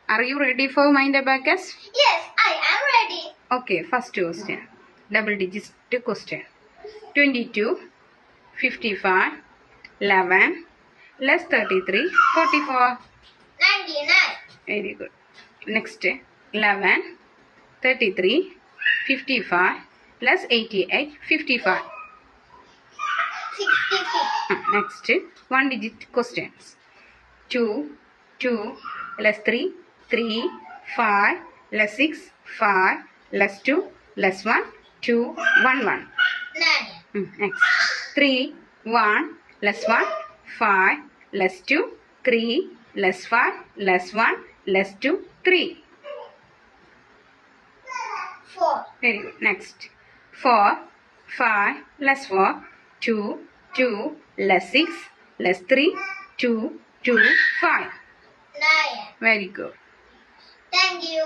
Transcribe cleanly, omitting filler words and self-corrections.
Are you ready for mind abacus? Yes, I am ready. Okay, first question. Double digit question. 22, 55, 11, less 33, 44. 99. Very good. Next, 11, 33, 55, less 88, 55. 66. Next, one digit questions. 2, 2, less 3, 3, 5, less 6, 5, less 2, less 1, 2, 1, 1. 9. Next, 3, 1, less 1, 5, less 2, 3, less 5, less 1, less 2, 3. 4. Very good. Next, 4, 5, less 4, 2, 2, less 6, less 3, 2, 2, 5. 9. Very good. Thank you.